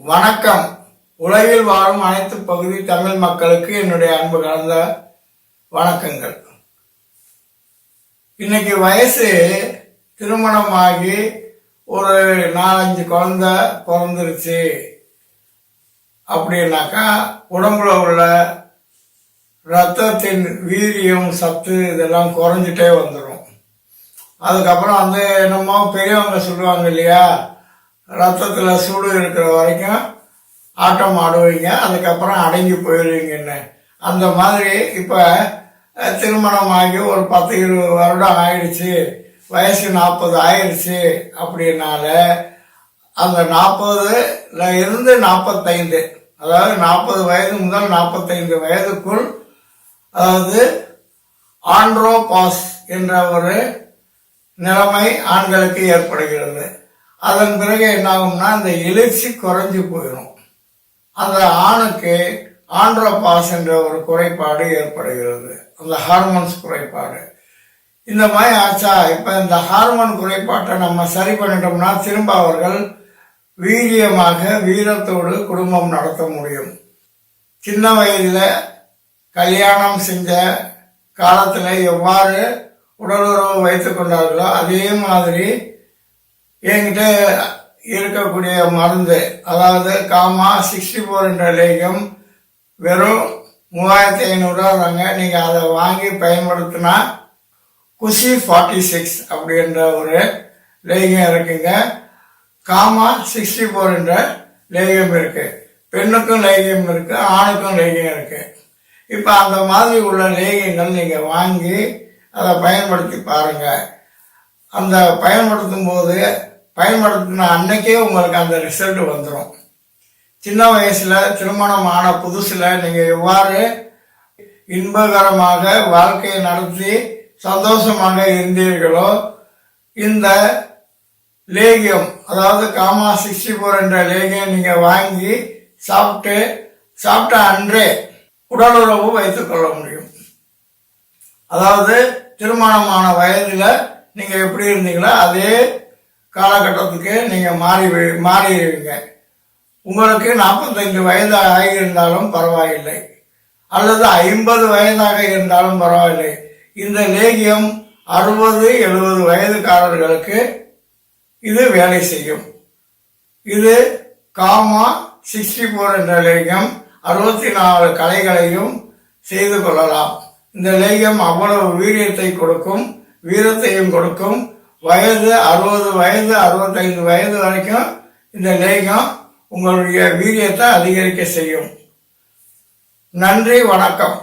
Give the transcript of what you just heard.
வணக்கம். உலகில் வாழும் அனைத்து பகுதி தமிழ் மக்களுக்கு என்னுடைய அன்பு கலந்த வணக்கங்கள். இன்னைக்கு வயசு திருமணமாகி ஒரு 4-5 குழந்தை பிறந்துருச்சு அப்படின்னாக்கா உடம்புல உள்ள ரத்தத்தின் வீரியம், சத்து இதெல்லாம் குறைஞ்சிட்டே வந்துடும். அதுக்கப்புறம் என்னமோ பெரியவங்க சொல்லுவாங்க இல்லையா, ரத்தத்தில் சூடு இருக்கிற வரைக்கும் ஆட்டம் ஆடுவீங்க, அதுக்கப்புறம் அடங்கி போயிடுவீங்கன்னு. அந்த மாதிரி இப்போ திருமணமாகி ஒரு 10-20 வருடம் ஆயிடுச்சு, வயசு 40 ஆயிடுச்சு அப்படின்னால அந்த 40ல இருந்து 45, அதாவது 40 வயது முதல் 45 வயதுக்குள், அதாவது ஆண்ட்ரோபாஸ் என்ற ஒரு நிலைமை ஆண்களுக்கு ஏற்படுகிறது. அதன் பிறகு என்ன ஆகும்னா, இந்த எழுச்சி குறைஞ்சு போயிடும். அந்த ஆணுக்கு ஆண்ட்ரோபாஸ் என்ற ஒரு குறைபாடு ஏற்படுகிறது, அந்த ஹார்மோன்ஸ் குறைபாடு. இந்த மாதிரி ஆச்சா, இப்ப இந்த ஹார்மோன் குறைபாட்டை நம்ம சரி பண்ணிட்டோம்னா திரும்ப அவர்கள் வீரியமாக வீரத்தோடு குடும்பம் நடத்த முடியும். சின்ன வயதுல கல்யாணம் செஞ்ச காலத்துல எவ்வாறு உடலுறவு வைத்துக் கொண்டார்களோ அதே மாதிரி என்கிட்ட இருக்கக்கூடிய மருந்து, அதாவது காமா 64 என்ற லேகம் வெறும் 3500 தாங்க. நீங்க அதை வாங்கி பயன்படுத்தினா குஷி 46 அப்படின்ற ஒரு லேகம் இருக்குங்க. காமா 64 என்ற லேகம் இருக்கு. பெண்ணுக்கும் லேகம் இருக்கு, ஆணுக்கும் லேகம் இருக்கு. இப்ப அந்த மாதிரி உள்ள லேகங்கள் நீங்க வாங்கி அதை பயன்படுத்தி பாருங்க. அந்த பயன்படுத்தும் போது பயன்படுத்தின அன்னைக்கே உங்களுக்கு அந்த ரிசல்ட் வந்துடும். சின்ன வயசுல திருமணம் ஆன புதுசுல நீங்க எவ்வாறு இன்பகரமாக வாழ்க்கையை நடத்தி சந்தோஷமாக இருந்தீர்களோ, இந்த லேகியம், அதாவது காமா 64 என்ற லேகியம் நீங்க வாங்கி சாப்பிட்ட அன்றே உடலுறவு வைத்துக் கொள்ள முடியும். அதாவது திருமணமான வயதுல நீங்க எப்படி இருந்தீங்களோ அதே காலகட்டத்துக்கு நீங்க மாறிடுவீங்க. உங்களுக்கு 45 வயது ஆகியிருந்தாலும் பரவாயில்லை, அல்லது 50 வயதாக இருந்தாலும் பரவாயில்லை. இந்த லேகியம் 60-70 வயதுக்காரர்களுக்கு இது வேலை செய்யும். இது காமா 64 என்ற லேகியம் 64 கலைகளையும் செய்து கொள்ளலாம். இந்த லேகியம் அவ்வளவு வீரியத்தை கொடுக்கும், வீரத்தையும் கொடுக்கும். வயது 60 வயது 65 வயது வரைக்கும் இந்த லேகம் உங்களுடைய வீரியத்தை அதிகரிக்க செய்யும். நன்றி, வணக்கம்.